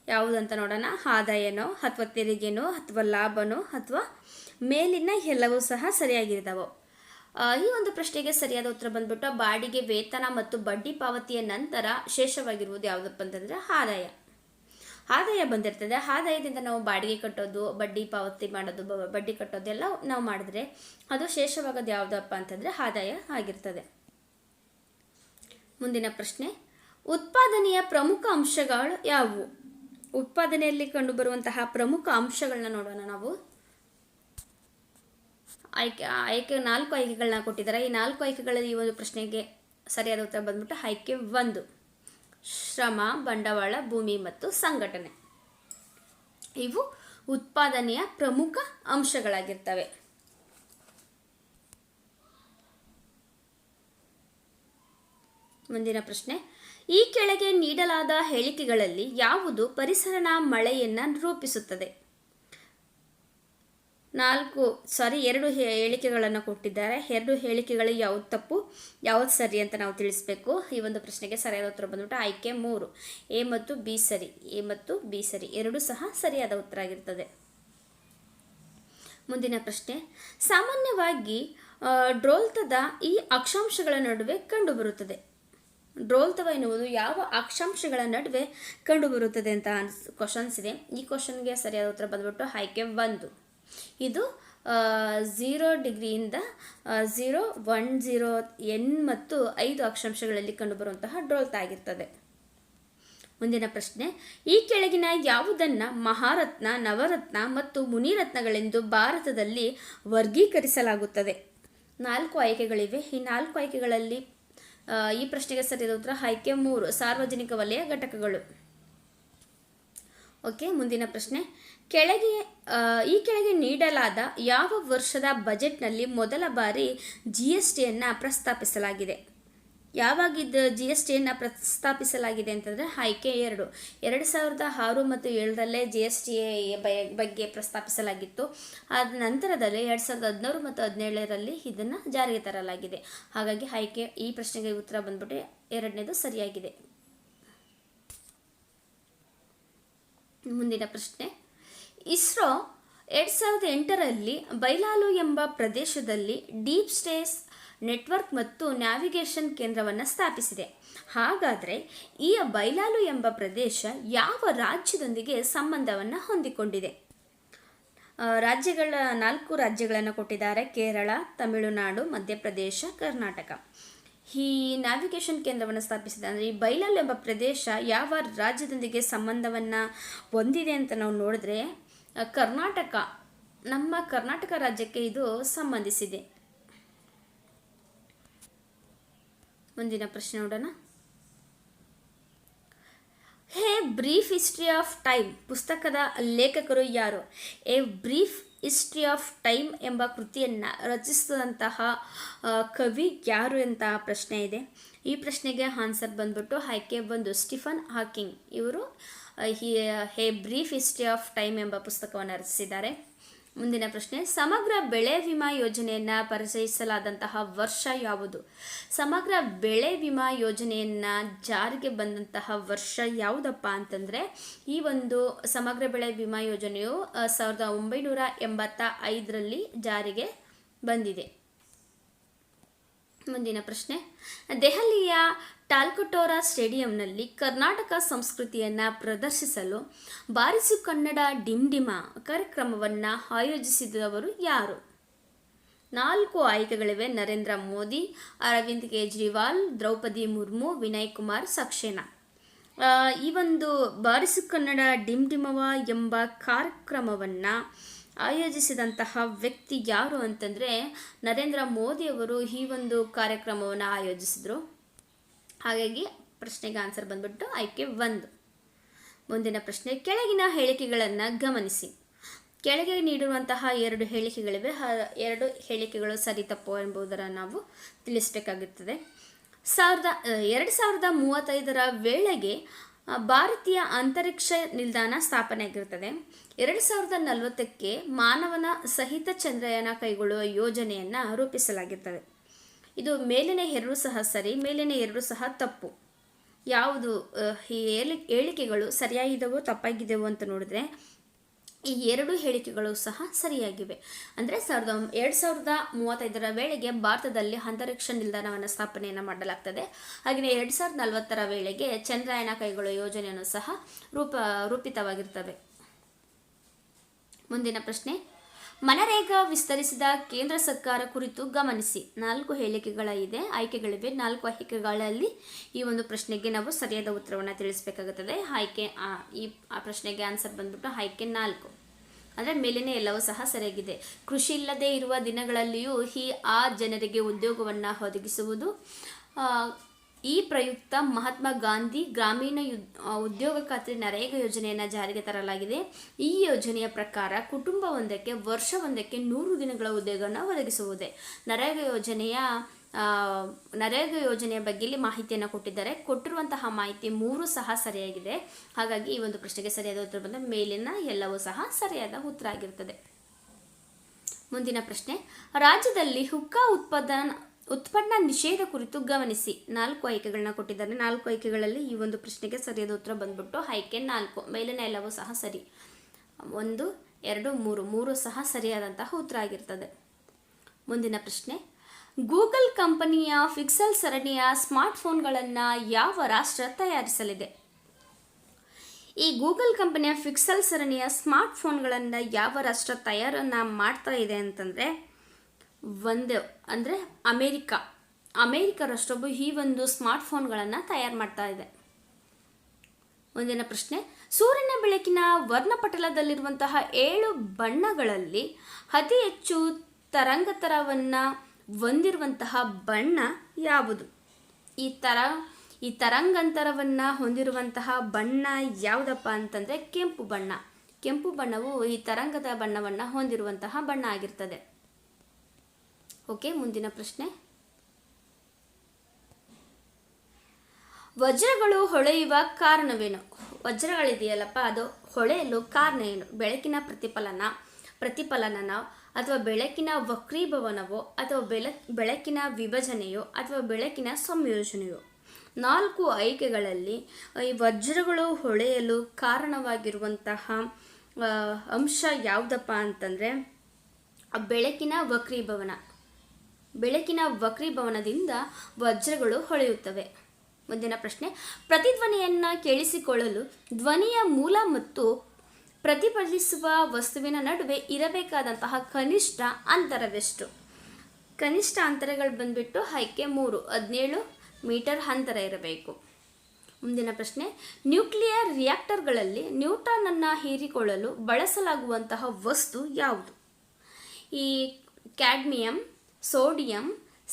ಯಾವುದಂತ ನೋಡೋಣ. ಆದಾಯನೋ ಅಥವಾ ತೆರಿಗೆನೋ ಅಥವಾ ಲಾಭನೋ ಅಥವಾ ಮೇಲಿನ ಎಲ್ಲವೂ ಸಹ ಸರಿಯಾಗಿರ್ತಾವೆ. ಈ ಒಂದು ಪ್ರಶ್ನೆಗೆ ಸರಿಯಾದ ಉತ್ತರ ಬಂದ್ಬಿಟ್ಟು ಬಾಡಿಗೆ ವೇತನ ಮತ್ತು ಬಡ್ಡಿ ಪಾವತಿಯ ನಂತರ ಶೇಷವಾಗಿರುವುದು ಯಾವುದಪ್ಪ ಅಂತಂದರೆ ಆದಾಯ ಬಂದಿರ್ತದೆ. ಆದಾಯದಿಂದ ನಾವು ಬಾಡಿಗೆ ಕಟ್ಟೋದು, ಬಡ್ಡಿ ಪಾವತಿ ಮಾಡೋದು, ಬಡ್ಡಿ ಕಟ್ಟೋದೆಲ್ಲ ನಾವು ಮಾಡಿದ್ರೆ ಅದು ಶೇಷವಾಗೋದು ಯಾವುದಪ್ಪ ಅಂತಂದರೆ ಆದಾಯ ಆಗಿರ್ತದೆ. ಮುಂದಿನ ಪ್ರಶ್ನೆ, ಉತ್ಪಾದನೆಯ ಪ್ರಮುಖ ಅಂಶಗಳು ಯಾವುವು? ಉತ್ಪಾದನೆಯಲ್ಲಿ ಕಂಡುಬರುವಂತಹ ಪ್ರಮುಖ ಅಂಶಗಳನ್ನ ನೋಡೋಣ ನಾವು. ಆಯ್ಕೆ 4 ಆಯ್ಕೆಗಳನ್ನ ಕೊಟ್ಟಿದ್ದಾರೆ. ಈ 4 ಆಯ್ಕೆಗಳಲ್ಲಿ ಈ ಒಂದು ಪ್ರಶ್ನೆಗೆ ಸರಿಯಾದ ಉತ್ತರ ಬಂದ್ಬಿಟ್ಟು ಆಯ್ಕೆ 1, ಶ್ರಮ, ಬಂಡವಾಳ, ಭೂಮಿ ಮತ್ತು ಸಂಘಟನೆ. ಇವು ಉತ್ಪಾದನೆಯ ಪ್ರಮುಖ ಅಂಶಗಳಾಗಿರ್ತವೆ. ಮುಂದಿನ ಪ್ರಶ್ನೆ, ಈ ಕೆಳಗೆ ನೀಡಲಾದ ಹೇಳಿಕೆಗಳಲ್ಲಿ ಯಾವುದು ಪರಿಸರನ ಮಳೆಯನ್ನು ರೂಪಿಸುತ್ತದೆ? ಎರಡು ಹೇಳಿಕೆಗಳನ್ನು ಕೊಟ್ಟಿದ್ದಾರೆ. ಎರಡು ಹೇಳಿಕೆಗಳು ಯಾವ್ದು ತಪ್ಪು ಯಾವ್ದು ಸರಿ ಅಂತ ನಾವು ತಿಳಿಸ್ಬೇಕು. ಈ ಒಂದು ಪ್ರಶ್ನೆಗೆ ಸರಿಯಾದ ಉತ್ತರ ಬಂದ್ಬಿಟ್ಟು ಆಯ್ಕೆ 3, ಎ ಮತ್ತು ಬಿ ಸರಿ. ಎ ಮತ್ತು ಬಿ ಸರಿ, ಎರಡೂ ಸಹ ಸರಿಯಾದ ಉತ್ತರ ಆಗಿರ್ತದೆ. ಮುಂದಿನ ಪ್ರಶ್ನೆ, ಸಾಮಾನ್ಯವಾಗಿ ಡ್ರೋಲ್ತದ ಈ ಅಕ್ಷಾಂಶಗಳ ನಡುವೆ ಕಂಡುಬರುತ್ತದೆ. ಡ್ರೋಲ್ತವ ಎನ್ನುವುದು ಯಾವ ಅಕ್ಷಾಂಶಗಳ ನಡುವೆ ಕಂಡುಬರುತ್ತದೆ ಅಂತ ಕ್ವಶನ್ಸ್ ಇದೆ. ಈ ಕ್ವಶನ್ಗೆ ಸರಿಯಾದ ಉತ್ತರ ಬಂದ್ಬಿಟ್ಟು ಆಯ್ಕೆ 1. ಇದು 0 ಡಿಗ್ರಿಯಿಂದ 0, 1, 0, N ಮತ್ತು 5 ಅಕ್ಷಾಂಶಗಳಲ್ಲಿ ಕಂಡುಬರುವಂತಹ ಡ್ರೋಲ್ತ ಆಗಿರ್ತದೆ. ಮುಂದಿನ ಪ್ರಶ್ನೆ, ಈ ಕೆಳಗಿನ ಯಾವುದನ್ನು ಮಹಾರತ್ನ, ನವರತ್ನ ಮತ್ತು ಮುನಿರತ್ನಗಳೆಂದು ಭಾರತದಲ್ಲಿ ವರ್ಗೀಕರಿಸಲಾಗುತ್ತದೆ? 4 ಆಯ್ಕೆಗಳಿವೆ. ಈ 4 ಆಯ್ಕೆಗಳಲ್ಲಿ ಈ ಪ್ರಶ್ನೆಗೆ ಸರಿಯಾದ ಉತ್ತರ ಆಯ್ಕೆ 3, ಸಾರ್ವಜನಿಕ ವಲಯ ಘಟಕಗಳು. ಓಕೆ, ಮುಂದಿನ ಪ್ರಶ್ನೆ, ಈ ಕೆಳಗೆ ನೀಡಲಾದ ಯಾವ ವರ್ಷದ ಬಜೆಟ್ನಲ್ಲಿ ಮೊದಲ ಬಾರಿ GSTಯನ್ನು ಪ್ರಸ್ತಾಪಿಸಲಾಗಿದೆ? ಯಾವಾಗಿದ್ದು GSTಯನ್ನು ಪ್ರಸ್ತಾಪಿಸಲಾಗಿದೆ ಅಂತಂದರೆ ಆಯ್ಕೆ 2, 2006 ಮತ್ತು 2007 GST ಬಗ್ಗೆ ಪ್ರಸ್ತಾಪಿಸಲಾಗಿತ್ತು. ಆದ ನಂತರದಲ್ಲಿ 2016 ಮತ್ತು 2017 ಇದನ್ನು ಜಾರಿಗೆ ತರಲಾಗಿದೆ. ಹಾಗಾಗಿ ಆಯ್ಕೆ, ಈ ಪ್ರಶ್ನೆಗೆ ಉತ್ತರ ಬಂದ್ಬಿಟ್ಟು 2ನೇದು ಸರಿಯಾಗಿದೆ. ಮುಂದಿನ ಪ್ರಶ್ನೆ, ಇಸ್ರೋ 2008ರಲ್ಲಿ ಬೈಲಾಲು ಎಂಬ ಪ್ರದೇಶದಲ್ಲಿ ಡೀಪ್ ಸ್ಪೇಸ್ ನೆಟ್ವರ್ಕ್ ಮತ್ತು ನ್ಯಾವಿಗೇಷನ್ ಕೇಂದ್ರವನ್ನು ಸ್ಥಾಪಿಸಿದೆ. ಹಾಗಾದರೆ ಈ ಬೈಲಾಲು ಎಂಬ ಪ್ರದೇಶ ಯಾವ ರಾಜ್ಯದೊಂದಿಗೆ ಸಂಬಂಧವನ್ನು ಹೊಂದಿಕೊಂಡಿದೆ? 4 ರಾಜ್ಯಗಳನ್ನು ಕೊಟ್ಟಿದ್ದಾರೆ: ಕೇರಳ, ತಮಿಳುನಾಡು, ಮಧ್ಯಪ್ರದೇಶ, ಕರ್ನಾಟಕ. ಈ ನ್ಯಾವಿಗೇಷನ್ ಕೇಂದ್ರವನ್ನು ಸ್ಥಾಪಿಸಿದೆ ಅಂದರೆ ಈ ಬೈಲಾಲು ಎಂಬ ಪ್ರದೇಶ ಯಾವ ರಾಜ್ಯದೊಂದಿಗೆ ಸಂಬಂಧವನ್ನು ಹೊಂದಿದೆ ಅಂತ ನಾವು ನೋಡಿದ್ರೆ ಕರ್ನಾಟಕ, ನಮ್ಮ ಕರ್ನಾಟಕ ರಾಜ್ಯಕ್ಕೆ ಇದು ಸಂಬಂಧಿಸಿದೆ. ಮುಂದಿನ ಪ್ರಶ್ನೆ ನೋಡೋಣ. ಹೇ ಬ್ರೀಫ್ ಹಿಸ್ಟ್ರಿ ಆಫ್ ಟೈಮ್ ಪುಸ್ತಕದ ಲೇಖಕರು ಯಾರು? A brief history of time ಎಂಬ ಕೃತಿಯನ್ನು ರಚಿಸಿದಂತಹ ಕವಿ ಯಾರು ಅಂತ ಪ್ರಶ್ನೆ ಇದೆ. ಈ ಪ್ರಶ್ನೆಗೆ ಆನ್ಸರ್ ಬಂದ್ಬಿಟ್ಟು ಆಯ್ಕೆ 1, ಸ್ಟೀಫನ್ ಹಾಕಿಂಗ್. ಇವರು ಹೇ ಬ್ರೀಫ್ ಹಿಸ್ಟ್ರಿ ಆಫ್ ಟೈಮ್ ಎಂಬ ಪುಸ್ತಕವನ್ನು ರಚಿಸಿದ್ದಾರೆ. ಮುಂದಿನ ಪ್ರಶ್ನೆ, ಸಮಗ್ರ ಬೆಳೆ ವಿಮಾ ಯೋಜನೆಯನ್ನು ಪರಿಚಯಿಸಲಾದಂತಹ ವರ್ಷ ಯಾವುದು? ಸಮಗ್ರ ಬೆಳೆ ವಿಮಾ ಯೋಜನೆಯನ್ನು ಜಾರಿಗೆ ಬಂದಂತಹ ವರ್ಷ ಯಾವುದಪ್ಪ ಅಂತಂದರೆ ಈ ಒಂದು ಸಮಗ್ರ ಬೆಳೆ ವಿಮಾ ಯೋಜನೆಯು 1985ರಲ್ಲಿ ಜಾರಿಗೆ ಬಂದಿದೆ. ಮುಂದಿನ ಪ್ರಶ್ನೆ, ದೆಹಲಿಯ ಟಾಲ್ಕಟೋರಾ ಸ್ಟೇಡಿಯಂನಲ್ಲಿ ಕರ್ನಾಟಕ ಸಂಸ್ಕೃತಿಯನ್ನು ಪ್ರದರ್ಶಿಸಲು ಬಾರಿಸು ಕನ್ನಡ ಡಿಂಡಿಮ ಕಾರ್ಯಕ್ರಮವನ್ನು ಆಯೋಜಿಸಿದವರು ಯಾರು? 4 ಆಯ್ಕೆಗಳಿವೆ: ನರೇಂದ್ರ ಮೋದಿ, ಅರವಿಂದ್ ಕೇಜ್ರಿವಾಲ್, ದ್ರೌಪದಿ ಮುರ್ಮು, ವಿನಯ್ ಕುಮಾರ್ ಸಕ್ಸೇನಾ. ಈ ಒಂದು ಬಾರಿಸು ಕನ್ನಡ ಡಿಂಡಿಮವ ಎಂಬ ಕಾರ್ಯಕ್ರಮವನ್ನು ಆಯೋಜಿಸಿದಂತಹ ವ್ಯಕ್ತಿ ಯಾರು ಅಂತಂದರೆ ನರೇಂದ್ರ ಮೋದಿಯವರು ಈ ಒಂದು ಕಾರ್ಯಕ್ರಮವನ್ನು ಆಯೋಜಿಸಿದರು. ಹಾಗಾಗಿ ಪ್ರಶ್ನೆಗೆ ಆನ್ಸರ್ ಬಂದ್ಬಿಟ್ಟು ಆಯ್ಕೆ 1. ಮುಂದಿನ ಪ್ರಶ್ನೆ, ಕೆಳಗಿನ ಹೇಳಿಕೆಗಳನ್ನು ಗಮನಿಸಿ. ಕೆಳಗೆ ನೀಡಿರುವಂತಹ 2 ಹೇಳಿಕೆಗಳಿವೆ. 2 ಹೇಳಿಕೆಗಳು ಸರಿ ತಪ್ಪು ಎಂಬುದನ್ನು ನಾವು ತಿಳಿಸಬೇಕಾಗುತ್ತದೆ. 2035ರ ವೇಳೆಗೆ ಭಾರತೀಯ ಅಂತರಿಕ್ಷ ನಿಲ್ದಾಣ ಸ್ಥಾಪನೆಯಾಗಿರುತ್ತದೆ. 2040ಕ್ಕೆ ಮಾನವನ ಸಹಿತ ಚಂದ್ರಯಾನ ಕೈಗೊಳ್ಳುವ ಯೋಜನೆಯನ್ನು ರೂಪಿಸಲಾಗಿರ್ತದೆ. ಇದು ಮೇಲಿನ 2 ಸಹ ಸರಿ, ಮೇಲಿನ 2 ಸಹ ತಪ್ಪು. ಯಾವುದು ಈ ಹೇಳಿಕೆಗಳು ಸರಿಯಾಗಿದ್ದವೋ ತಪ್ಪಾಗಿದ್ದೆವೋ ಅಂತ ನೋಡಿದ್ರೆ ಈ 2 ಹೇಳಿಕೆಗಳು ಸಹ ಸರಿಯಾಗಿವೆ. ಅಂದರೆ 2035ರ ವೇಳೆಗೆ ಭಾರತದಲ್ಲಿ ಅಂತರಿಕ್ಷ ನಿಲ್ದಾಣವನ್ನು ಸ್ಥಾಪನೆಯನ್ನು ಮಾಡಲಾಗ್ತದೆ. ಹಾಗೆಯೇ 2040ರ ವೇಳೆಗೆ ಚಂದ್ರಯಾನ ಕೈಗೊಳ್ಳುವ ಯೋಜನೆಯನ್ನು ಸಹ ರೂಪಿತವಾಗಿರ್ತವೆ. ಮುಂದಿನ ಪ್ರಶ್ನೆ, ಮನರೇಗಾ ವಿಸ್ತರಿಸಿದ ಕೇಂದ್ರ ಸರ್ಕಾರ ಕುರಿತು ಗಮನಿಸಿ. 4 ಆಯ್ಕೆಗಳಿವೆ. 4 ಆಯ್ಕೆಗಳಲ್ಲಿ ಈ ಒಂದು ಪ್ರಶ್ನೆಗೆ ನಾವು ಸರಿಯಾದ ಉತ್ತರವನ್ನು ತಿಳಿಸಬೇಕಾಗುತ್ತದೆ. ಈ ಪ್ರಶ್ನೆಗೆ ಆನ್ಸರ್ ಬಂದ್ಬಿಟ್ಟು ಆಯ್ಕೆ 4. ಅಂದರೆ ಮೇಲಿನ ಎಲ್ಲವೂ ಸಹ ಸರಿಯಾಗಿದೆ. ಕೃಷಿ ಇಲ್ಲದೆ ಇರುವ ದಿನಗಳಲ್ಲಿಯೂ ಆ ಜನರಿಗೆ ಉದ್ಯೋಗವನ್ನು ಒದಗಿಸುವುದು. ಈ ಪ್ರಯುಕ್ತ ಮಹಾತ್ಮ ಗಾಂಧಿ ಗ್ರಾಮೀಣ ಉದ್ಯೋಗ ಖಾತ್ರಿ ನರೇಗಾ ಯೋಜನೆಯನ್ನು ಜಾರಿಗೆ ತರಲಾಗಿದೆ. ಈ ಯೋಜನೆಯ ಪ್ರಕಾರ ಕುಟುಂಬವೊಂದಕ್ಕೆ ವರ್ಷವೊಂದಕ್ಕೆ 100 ದಿನಗಳ ಉದ್ಯೋಗವನ್ನು ಒದಗಿಸುವುದೇ. ನರೇಗಾ ಯೋಜನೆಯ ಬಗ್ಗೆ ಇಲ್ಲಿ ಮಾಹಿತಿಯನ್ನು ಕೊಟ್ಟಿದ್ದಾರೆ. ಕೊಟ್ಟಿರುವಂತಹ ಮಾಹಿತಿ 3 ಸಹ ಸರಿಯಾಗಿದೆ. ಹಾಗಾಗಿ ಈ ಒಂದು ಪ್ರಶ್ನೆಗೆ ಸರಿಯಾದ ಉತ್ತರ ಬಂದ ಮೇಲಿನ ಎಲ್ಲವೂ ಸಹ ಸರಿಯಾದ ಉತ್ತರ ಆಗಿರುತ್ತದೆ. ಮುಂದಿನ ಪ್ರಶ್ನೆ, ರಾಜ್ಯದಲ್ಲಿ ಹುಕ್ಕಾ ಉತ್ಪನ್ನ ನಿಷೇಧ ಕುರಿತು ಗಮನಿಸಿ. 4 ಆಯ್ಕೆಗಳನ್ನ ಕೊಟ್ಟಿದ್ದಾರೆ. 4 ಆಯ್ಕೆಗಳಲ್ಲಿ ಈ ಒಂದು ಪ್ರಶ್ನೆಗೆ ಸರಿಯಾದ ಉತ್ತರ ಬಂದ್ಬಿಟ್ಟು ಆಯ್ಕೆ 4. ಮೇಲಿನ ಎಲ್ಲವೂ ಸಹ ಸರಿ. 1, 2, 3 ಸಹ ಸರಿಯಾದಂತಹ ಉತ್ತರ ಆಗಿರ್ತದೆ. ಮುಂದಿನ ಪ್ರಶ್ನೆ, ಗೂಗಲ್ ಕಂಪನಿಯ ಪಿಕ್ಸೆಲ್ ಸರಣಿಯ ಸ್ಮಾರ್ಟ್ಫೋನ್ಗಳನ್ನು ಯಾವ ರಾಷ್ಟ್ರ ತಯಾರಿಸಲಿದೆ? ಈ ಗೂಗಲ್ ಕಂಪನಿಯ ಪಿಕ್ಸೆಲ್ ಸರಣಿಯ ಸ್ಮಾರ್ಟ್ಫೋನ್ಗಳನ್ನು ಯಾವ ರಾಷ್ಟ್ರ ತಯಾರನ್ನು ಮಾಡ್ತಾ ಇದೆ ಅಂತಂದರೆ ಅಂದರೆ ಅಮೇರಿಕ ರಾಷ್ಟ್ರವು ಈ ಒಂದು ಸ್ಮಾರ್ಟ್ಫೋನ್ಗಳನ್ನು ತಯಾರು ಮಾಡ್ತಾ ಇದೆ. ಮುಂದಿನ ಪ್ರಶ್ನೆ, ಸೂರ್ಯನ ಬೆಳಕಿನ ವರ್ಣಪಟಲದಲ್ಲಿರುವಂತಹ 7 ಬಣ್ಣಗಳಲ್ಲಿ ಅತಿ ಹೆಚ್ಚು ತರಂಗಾಂತರವನ್ನು ಹೊಂದಿರುವಂತಹ ಬಣ್ಣ ಯಾವುದು? ಈ ತರಂಗಾಂತರವನ್ನು ಹೊಂದಿರುವಂತಹ ಬಣ್ಣ ಯಾವುದಪ್ಪ ಅಂತಂದರೆ ಕೆಂಪು ಬಣ್ಣ. ಕೆಂಪು ಬಣ್ಣವು ಈ ತರಂಗದ ಬಣ್ಣವನ್ನು ಹೊಂದಿರುವಂತಹ ಬಣ್ಣ ಆಗಿರ್ತದೆ. ಓಕೆ, ಮುಂದಿನ ಪ್ರಶ್ನೆ, ವಜ್ರಗಳು ಹೊಳೆಯುವ ಕಾರಣವೇನು? ವಜ್ರಗಳಿದೆಯಲ್ಲಪ್ಪ, ಅದು ಹೊಳೆಯಲು ಕಾರಣ ಏನು? ಬೆಳಕಿನ ಪ್ರತಿಫಲನನೋ ಅಥವಾ ಬೆಳಕಿನ ವಕ್ರೀಭವನವೋ ಅಥವಾ ಬೆಳಕಿನ ವಿಭಜನೆಯೋ ಅಥವಾ ಬೆಳಕಿನ ಸಂಯೋಜನೆಯೋ? 4 ಆಯ್ಕೆಗಳಲ್ಲಿ ಈ ವಜ್ರಗಳು ಹೊಳೆಯಲು ಕಾರಣವಾಗಿರುವಂತಹ ಅಂಶ ಯಾವುದಪ್ಪ ಅಂತಂದರೆ ಬೆಳಕಿನ ವಕ್ರೀಭವನದಿಂದ ವಜ್ರಗಳು ಹೊಳೆಯುತ್ತವೆ. ಮುಂದಿನ ಪ್ರಶ್ನೆ, ಪ್ರತಿಧ್ವನಿಯನ್ನು ಕೇಳಿಸಿಕೊಳ್ಳಲು ಧ್ವನಿಯ ಮೂಲ ಮತ್ತು ಪ್ರತಿಫಲಿಸುವ ವಸ್ತುವಿನ ನಡುವೆ ಇರಬೇಕಾದಂತಹ ಕನಿಷ್ಠ ಅಂತರವೆಷ್ಟು? ಕನಿಷ್ಠ ಅಂತರಗಳು ಬಂದ್ಬಿಟ್ಟು ಆಯ್ಕೆ 3, 17 ಮೀಟರ್ ಅಂತರ ಇರಬೇಕು. ಮುಂದಿನ ಪ್ರಶ್ನೆ, ನ್ಯೂಕ್ಲಿಯರ್ ರಿಯಾಕ್ಟರ್ಗಳಲ್ಲಿ ನ್ಯೂಟ್ರಾನನ್ನು ಹೀರಿಕೊಳ್ಳಲು ಬಳಸಲಾಗುವಂತಹ ವಸ್ತು ಯಾವುದು? ಈ ಕ್ಯಾಡ್ಮಿಯಂ, ಸೋಡಿಯಂ,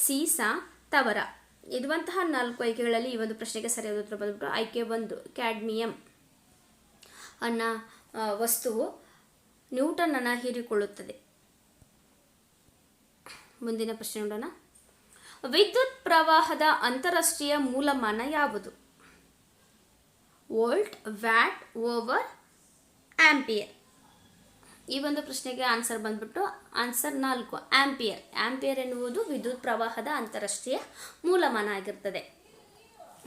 ಸೀಸಾ, ತವರ ಇರುವಂತಹ 4 ಆಯ್ಕೆಗಳಲ್ಲಿ ಈ ಒಂದು ಪ್ರಶ್ನೆಗೆ ಸರಿಯಾದ ಉತ್ತರ ಬಂದ್ಬಿಟ್ಟು ಆಯ್ಕೆ 1, ಕ್ಯಾಡ್ಮಿಯಂ ಅನ್ನೋ ವಸ್ತುವು ನ್ಯೂಟ್ರಾನನ್ನು ಹೀರಿಕೊಳ್ಳುತ್ತದೆ. ಮುಂದಿನ ಪ್ರಶ್ನೆ ನೋಡೋಣ. ವಿದ್ಯುತ್ ಪ್ರವಾಹದ ಅಂತಾರಾಷ್ಟ್ರೀಯ ಮೂಲಮಾನ ಯಾವುದು? Volt, watt, over, ampere. ಈ ಒಂದು ಪ್ರಶ್ನೆಗೆ ಆನ್ಸರ್ ಬಂದ್ಬಿಟ್ಟು ಆನ್ಸರ್ 4, ಆಂಪಿಯರ್. ಆಂಪಿಯರ್ ಎನ್ನುವುದು ವಿದ್ಯುತ್ ಪ್ರವಾಹದ ಅಂತಾರಾಷ್ಟ್ರೀಯ ಮೂಲಮಾನ ಆಗಿರ್ತದೆ.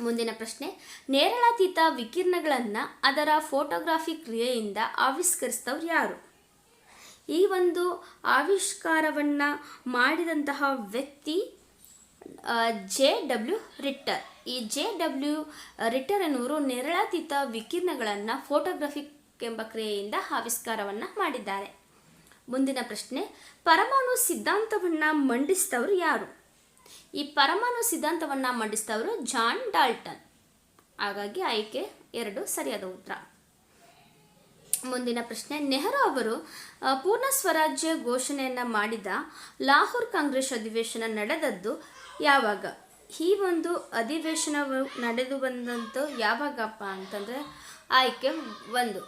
ಮುಂದಿನ ಪ್ರಶ್ನೆ, ನೇರಳಾತೀತ ವಿಕಿರಣಗಳನ್ನು ಅದರ ಫೋಟೋಗ್ರಾಫಿ ಕ್ರಿಯೆಯಿಂದ ಆವಿಷ್ಕರಿಸಿದವರು ಯಾರು? ಈ ಒಂದು ಆವಿಷ್ಕಾರವನ್ನು ಮಾಡಿದಂತಹ ವ್ಯಕ್ತಿ JW ರಿಟ್ಟರ್. ಈ JW ರಿಟ್ಟರ್ ಎನ್ನುವರು ನೇರಳಾತೀತ ವಿಕಿರಣಗಳನ್ನು ಫೋಟೋಗ್ರಾಫಿಕ್ ಎಂಬ ಕ್ರಿಯೆಯಿಂದ ಆವಿಷ್ಕಾರವನ್ನು ಮಾಡಿದ್ದಾರೆ. ಮುಂದಿನ ಪ್ರಶ್ನೆ, ಪರಮಾಣು ಸಿದ್ಧಾಂತವನ್ನು ಮಂಡಿಸಿದವರು ಯಾರು? ಈ ಪರಮಾಣು ಸಿದ್ಧಾಂತವನ್ನು ಮಂಡಿಸಿದವರು ಜಾನ್ ಡಾಲ್ಟನ್. ಹಾಗಾಗಿ ಆಯ್ಕೆ 2 ಸರಿಯಾದ ಉತ್ತರ. ಮುಂದಿನ ಪ್ರಶ್ನೆ, ನೆಹರು ಅವರು ಪೂರ್ಣ ಸ್ವರಾಜ್ಯ ಘೋಷಣೆಯನ್ನು ಮಾಡಿದ ಲಾಹೋರ್ ಕಾಂಗ್ರೆಸ್ ಅಧಿವೇಶನ ನಡೆದದ್ದು ಯಾವಾಗ? ಈ ಒಂದು ಅಧಿವೇಶನವು ನಡೆದು ಬಂದಂಥ ಯಾವಾಗಪ್ಪ ಅಂತಂದರೆ ಆಯ್ಕೆ 1,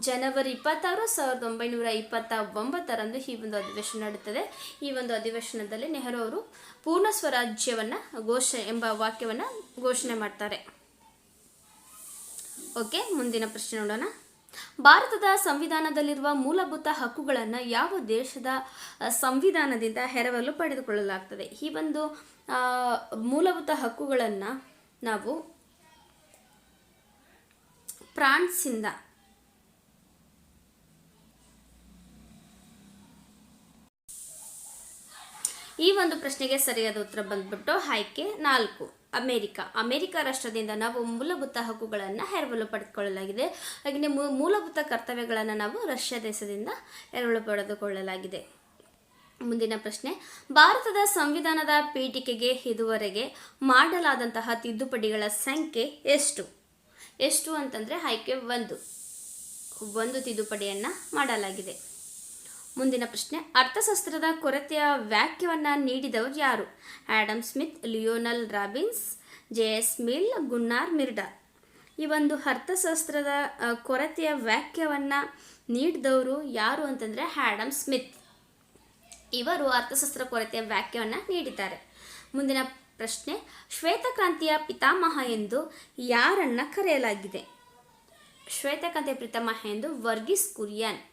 ಜನವರಿ 26, 1929 ಈ ಒಂದು ಅಧಿವೇಶನ ನಡೀತದೆ. ಈ ಒಂದು ಅಧಿವೇಶನದಲ್ಲಿ ನೆಹರು ಅವರು ಪೂರ್ಣ ಸ್ವರಾಜ್ಯವನ್ನು ಎಂಬ ವಾಕ್ಯವನ್ನು ಘೋಷಣೆ ಮಾಡ್ತಾರೆ. ಓಕೆ, ಮುಂದಿನ ಪ್ರಶ್ನೆ ನೋಡೋಣ. ಭಾರತದ ಸಂವಿಧಾನದಲ್ಲಿರುವ ಮೂಲಭೂತ ಹಕ್ಕುಗಳನ್ನು ಯಾವ ದೇಶದ ಸಂವಿಧಾನದಿಂದ ಎರವಲು ಪಡೆದುಕೊಳ್ಳಲಾಗ್ತದೆ? ಈ ಒಂದು ಮೂಲಭೂತ ಹಕ್ಕುಗಳನ್ನು ನಾವು ಫ್ರಾನ್ಸಿಂದ. ಈ ಒಂದು ಪ್ರಶ್ನೆಗೆ ಸರಿಯಾದ ಉತ್ತರ ಬಂದ್ಬಿಟ್ಟು ಆಯ್ಕೆ 4, ಅಮೇರಿಕ ರಾಷ್ಟ್ರದಿಂದ ನಾವು ಮೂಲಭೂತ ಹಕ್ಕುಗಳನ್ನು ಎರವಲು ಪಡೆದುಕೊಳ್ಳಲಾಗಿದೆ. ಹಾಗೆಯೇ ಮೂಲಭೂತ ಕರ್ತವ್ಯಗಳನ್ನು ನಾವು ರಷ್ಯಾ ದೇಶದಿಂದ ಎರವಲು ಪಡೆದುಕೊಳ್ಳಲಾಗಿದೆ. ಮುಂದಿನ ಪ್ರಶ್ನೆ, ಭಾರತದ ಸಂವಿಧಾನದ ಪೀಠಿಕೆಗೆ ಇದುವರೆಗೆ ಮಾಡಲಾದಂತಹ ತಿದ್ದುಪಡಿಗಳ ಸಂಖ್ಯೆ ಎಷ್ಟು ಅಂತಂದರೆ ಆಯ್ಕೆ 1 ತಿದ್ದುಪಡಿಯನ್ನು ಮಾಡಲಾಗಿದೆ. ಮುಂದಿನ ಪ್ರಶ್ನೆ, ಅರ್ಥಶಾಸ್ತ್ರದ ಕೊರತೆಯ ವ್ಯಾಖ್ಯವನ್ನು ನೀಡಿದವರು ಯಾರು? Adam Smith, Lionel Robbins, JS Mill, Gunnar Myrdal. ಈ ಒಂದು ಅರ್ಥಶಾಸ್ತ್ರದ ಕೊರತೆಯ ವ್ಯಾಖ್ಯವನ್ನು ನೀಡಿದವರು ಯಾರು ಅಂತಂದರೆ ಆಡಮ್ ಸ್ಮಿತ್. ಇವರು ಅರ್ಥಶಾಸ್ತ್ರ ಕೊರತೆಯ ವ್ಯಾಖ್ಯವನ್ನು ನೀಡಿದ್ದಾರೆ. ಮುಂದಿನ ಪ್ರಶ್ನೆ, ಶ್ವೇತಕ್ರಾಂತಿಯ ಪಿತಾಮಹ ಎಂದು ಯಾರನ್ನು ಕರೆಯಲಾಗಿದೆ? ಶ್ವೇತಕ್ರಾಂತಿಯ ಪಿತಾಮಹ ಎಂದು ವರ್ಗೀಸ್ ಕುರಿಯನ್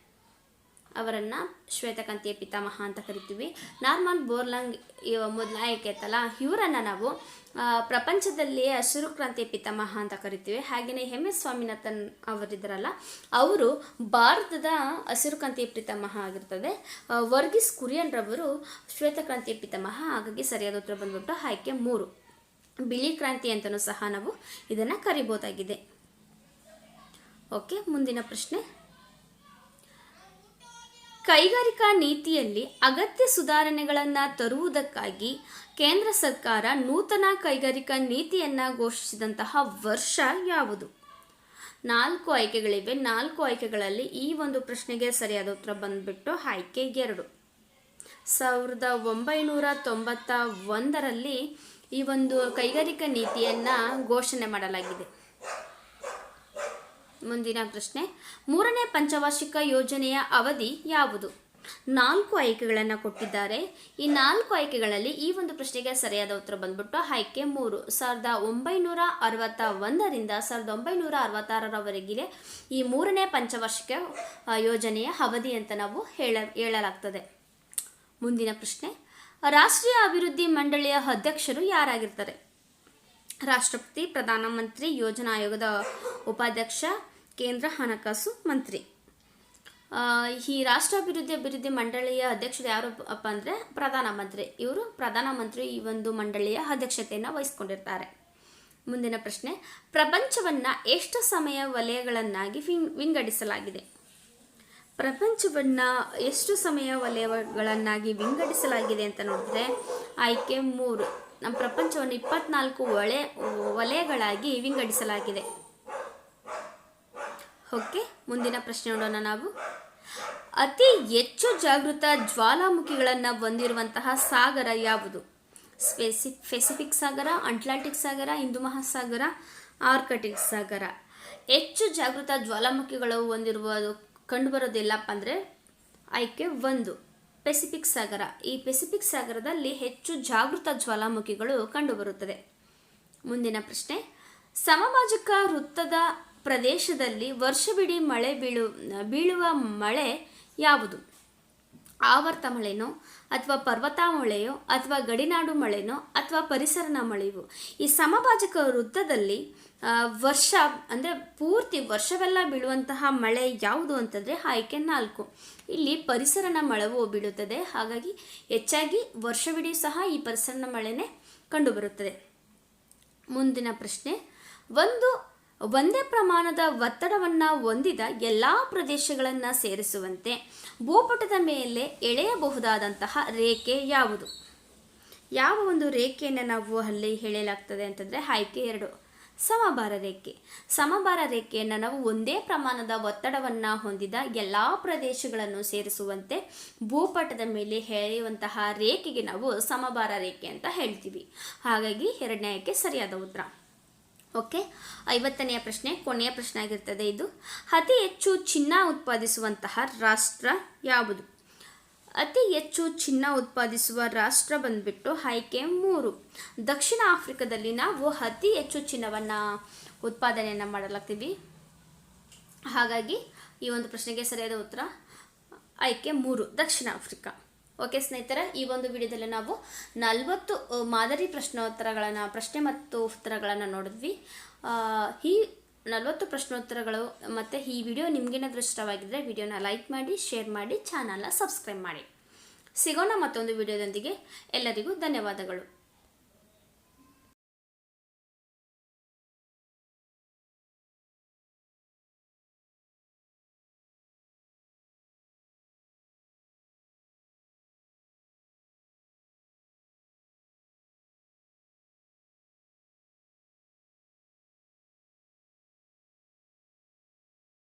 ಅವರನ್ನು ಶ್ವೇತಕ್ರಾಂತಿಯ ಪಿತಾಮಹ ಅಂತ ಕರಿತೀವಿ. ನಾರ್ಮನ್ ಬೋರ್ಲಾಂಗ್ ಮೊದಲ ಆಯ್ಕೆ ಆಯ್ತಲ್ಲ, ಇವರನ್ನು ನಾವು ಪ್ರಪಂಚದಲ್ಲಿ ಹಸಿರು ಕ್ರಾಂತಿಯ ಪಿತಾಮಹ ಅಂತ ಕರಿತೀವಿ. ಹಾಗೆಯೇ MS ಸ್ವಾಮಿನಾಥನ್ ಅವರಿದ್ದಾರಲ್ಲ, ಅವರು ಭಾರತದ ಹಸಿರು ಕ್ರಾಂತಿಯ ಪಿತಾಮಹ ಆಗಿರ್ತದೆ. ವರ್ಗೀಸ್ ಕುರಿಯನ್ ರವರು ಶ್ವೇತಕ್ರಾಂತಿಯ ಪಿತಾಮಹ. ಹಾಗಾಗಿ ಸರಿಯಾದ ಉತ್ತರ ಬಂದ್ಬಿಟ್ಟು ಆಯ್ಕೆ 3, ಬಿಳಿ ಕ್ರಾಂತಿ ಅಂತಲೂ ಸಹ ನಾವು ಇದನ್ನು ಕರಿಬೋದಾಗಿದೆ. ಓಕೆ, ಮುಂದಿನ ಪ್ರಶ್ನೆ. ಕೈಗಾರಿಕಾ ನೀತಿಯಲ್ಲಿ ಅಗತ್ಯ ಸುಧಾರಣೆಗಳನ್ನು ತರುವುದಕ್ಕಾಗಿ ಕೇಂದ್ರ ಸರ್ಕಾರ ನೂತನ ಕೈಗಾರಿಕಾ ನೀತಿಯನ್ನು ಘೋಷಿಸಿದಂತಹ ವರ್ಷ ಯಾವುದು? 4 ಆಯ್ಕೆಗಳಿವೆ. 4 ಆಯ್ಕೆಗಳಲ್ಲಿ ಈ ಒಂದು ಪ್ರಶ್ನೆಗೆ ಸರಿಯಾದ ಉತ್ತರ ಬಂದ್ಬಿಟ್ಟು ಆಯ್ಕೆ 2. 1991ರಲ್ಲಿ ಈ ಒಂದು ಕೈಗಾರಿಕಾ ನೀತಿಯನ್ನು ಘೋಷಣೆ ಮಾಡಲಾಗಿದೆ. ಮುಂದಿನ ಪ್ರಶ್ನೆ. 3ನೇ ಪಂಚವಾರ್ಷಿಕ ಯೋಜನೆಯ ಅವಧಿ ಯಾವುದು? 4 ಆಯ್ಕೆಗಳನ್ನು ಕೊಟ್ಟಿದ್ದಾರೆ. ಈ 4 ಆಯ್ಕೆಗಳಲ್ಲಿ ಈ ಒಂದು ಪ್ರಶ್ನೆಗೆ ಸರಿಯಾದ ಉತ್ತರ ಬಂದ್ಬಿಟ್ಟು ಆಯ್ಕೆ 3. 1961ರಿಂದ 1966ರವರೆಗೆ ಈ 3ನೇ ಪಂಚವಾರ್ಷಿಕ ಯೋಜನೆಯ ಅವಧಿ ಅಂತ ನಾವು ಹೇಳಲಾಗ್ತದೆ. ಮುಂದಿನ ಪ್ರಶ್ನೆ. ರಾಷ್ಟ್ರೀಯ ಅಭಿವೃದ್ಧಿ ಮಂಡಳಿಯ ಅಧ್ಯಕ್ಷರು ಯಾರಾಗಿರ್ತಾರೆ? ರಾಷ್ಟ್ರಪತಿ, ಪ್ರಧಾನಮಂತ್ರಿ, ಯೋಜನಾ ಆಯೋಗದ ಉಪಾಧ್ಯಕ್ಷ, ಕೇಂದ್ರ ಹಣಕಾಸು ಮಂತ್ರಿ. ಈ ಅಭಿವೃದ್ಧಿ ಮಂಡಳಿಯ ಅಧ್ಯಕ್ಷರು ಯಾರಪ್ಪ ಅಂದರೆ ಪ್ರಧಾನಮಂತ್ರಿ. ಪ್ರಧಾನಮಂತ್ರಿ ಈ ಒಂದು ಮಂಡಳಿಯ ಅಧ್ಯಕ್ಷತೆಯನ್ನು ವಹಿಸ್ಕೊಂಡಿರ್ತಾರೆ. ಮುಂದಿನ ಪ್ರಶ್ನೆ. ಪ್ರಪಂಚವನ್ನು ಎಷ್ಟು ಸಮಯ ವಲಯಗಳನ್ನಾಗಿ ವಿಂಗಡಿಸಲಾಗಿದೆ? ಪ್ರಪಂಚವನ್ನು ಎಷ್ಟು ಸಮಯ ವಲಯಗಳನ್ನಾಗಿ ವಿಂಗಡಿಸಲಾಗಿದೆ ಅಂತ ನೋಡಿದ್ರೆ ಆಯ್ಕೆ 3. ನಮ್ಮ ಪ್ರಪಂಚವನ್ನು 24 ವಲಯಗಳಾಗಿ ವಿಂಗಡಿಸಲಾಗಿದೆ. ಓಕೆ, ಮುಂದಿನ ಪ್ರಶ್ನೆ ನೋಡೋಣ ನಾವು. ಅತಿ ಹೆಚ್ಚು ಜಾಗೃತ ಜ್ವಾಲಾಮುಖಿಗಳನ್ನು ಹೊಂದಿರುವಂತಹ ಸಾಗರ ಯಾವುದು? ಪೆಸಿಫಿಕ್ ಸಾಗರ, ಅಟ್ಲಾಂಟಿಕ್ ಸಾಗರ, ಹಿಂದೂ ಮಹಾಸಾಗರ, ಆರ್ಕಟಿಕ್ ಸಾಗರ. ಹೆಚ್ಚು ಜಾಗೃತ ಜ್ವಾಲಾಮುಖಿಗಳು ಕಂಡುಬರೋದಿಲ್ಲಪ್ಪ ಅಂದರೆ ಆಯ್ಕೆ 1, ಪೆಸಿಫಿಕ್ ಸಾಗರ. ಈ ಪೆಸಿಫಿಕ್ ಸಾಗರದಲ್ಲಿ ಹೆಚ್ಚು ಜಾಗೃತ ಜ್ವಾಲಾಮುಖಿಗಳು ಕಂಡುಬರುತ್ತದೆ. ಮುಂದಿನ ಪ್ರಶ್ನೆ. ಸಮಭಾಜಕ ವೃತ್ತದ ಪ್ರದೇಶದಲ್ಲಿ ವರ್ಷವಿಡೀ ಮಳೆ ಬೀಳುವ ಮಳೆ ಯಾವುದು? ಆವರ್ತ ಮಳೆನೋ ಅಥವಾ ಪರ್ವತ ಮಳೆಯೋ ಅಥವಾ ಗಡಿನಾಡು ಮಳೆನೋ ಅಥವಾ ಪರಿಸರನ ಮಳೆಯೋ? ಈ ಸಮಭಾಜಕ ವೃತ್ತದಲ್ಲಿ ವರ್ಷ ಅಂದರೆ ಪೂರ್ತಿ ವರ್ಷವೆಲ್ಲ ಬೀಳುವಂತಹ ಮಳೆ ಯಾವುದು ಅಂತಂದರೆ ಆಯ್ಕೆ 4. ಇಲ್ಲಿ ಪರಿಸರನ ಮಳೆವು ಬೀಳುತ್ತದೆ. ಹಾಗಾಗಿ ಹೆಚ್ಚಾಗಿ ವರ್ಷವಿಡೀ ಸಹ ಈ ಪರಿಸರನ ಮಳೆನೇ ಕಂಡುಬರುತ್ತದೆ. ಮುಂದಿನ ಪ್ರಶ್ನೆ. ಒಂದೇ ಪ್ರಮಾಣದ ಒತ್ತಡವನ್ನು ಹೊಂದಿದ ಎಲ್ಲ ಪ್ರದೇಶಗಳನ್ನು ಸೇರಿಸುವಂತೆ ಭೂಪಟದ ಮೇಲೆ ಎಳೆಯಬಹುದಾದಂತಹ ರೇಖೆ ಯಾವುದು? ಯಾವ ಒಂದು ರೇಖೆಯನ್ನು ನಾವು ಅಲ್ಲಿ ಹೇಳಲಾಗ್ತದೆ ಅಂತಂದರೆ ಆಯ್ಕೆ 2, ಸಮಭಾರ ರೇಖೆ. ಸಮಭಾರ ರೇಖೆಯನ್ನು ನಾವು ಒಂದೇ ಪ್ರಮಾಣದ ಒತ್ತಡವನ್ನು ಹೊಂದಿದ ಎಲ್ಲ ಪ್ರದೇಶಗಳನ್ನು ಸೇರಿಸುವಂತೆ ಭೂಪಟದ ಮೇಲೆ ಎಳೆಯುವಂತಹ ರೇಖೆಗೆ ನಾವು ಸಮಭಾರ ರೇಖೆ ಅಂತ ಹೇಳ್ತೀವಿ. ಹಾಗಾಗಿ 2ನೇ ಆಯ್ಕೆ ಸರಿಯಾದ ಉತ್ತರ. ಓಕೆ, 50ನೆಯ ಪ್ರಶ್ನೆ, ಕೊನೆಯ ಪ್ರಶ್ನೆ ಆಗಿರ್ತದೆ ಇದು. ಅತಿ ಹೆಚ್ಚು ಚಿನ್ನ ಉತ್ಪಾದಿಸುವಂತಹ ರಾಷ್ಟ್ರ ಯಾವುದು? ಅತಿ ಹೆಚ್ಚು ಚಿನ್ನ ಉತ್ಪಾದಿಸುವ ರಾಷ್ಟ್ರ ಬಂದ್ಬಿಟ್ಟು ಆಯ್ಕೆ 3, ದಕ್ಷಿಣ ಆಫ್ರಿಕಾದಲ್ಲಿ ನಾವು ಅತಿ ಹೆಚ್ಚು ಚಿನ್ನವನ್ನು ಉತ್ಪಾದನೆಯನ್ನು ಮಾಡಲಾಗ್ತೀವಿ. ಹಾಗಾಗಿ ಈ ಒಂದು ಪ್ರಶ್ನೆಗೆ ಸರಿಯಾದ ಉತ್ತರ ಆಯ್ಕೆ 3, ದಕ್ಷಿಣ ಆಫ್ರಿಕಾ. ಓಕೆ ಸ್ನೇಹಿತರೆ, ಈ ಒಂದು ವಿಡಿಯೋದಲ್ಲಿ ನಾವು 40 ಮಾದರಿ ಪ್ರಶ್ನೆ ಮತ್ತು ಉತ್ತರಗಳನ್ನು ನೋಡಿದ್ವಿ. ಈ 40 ಪ್ರಶ್ನೋತ್ತರಗಳು ಮತ್ತು ಈ ವಿಡಿಯೋ ನಿಮಗೇನಾದರೂ ಇಷ್ಟವಾಗಿದ್ದರೆ ವಿಡಿಯೋನ ಲೈಕ್ ಮಾಡಿ, ಶೇರ್ ಮಾಡಿ, ಚಾನಲ್ನ ಸಬ್ಸ್ಕ್ರೈಬ್ ಮಾಡಿ. ಸಿಗೋಣ ಮತ್ತೊಂದು ವಿಡಿಯೋದೊಂದಿಗೆ. ಎಲ್ಲರಿಗೂ ಧನ್ಯವಾದಗಳು.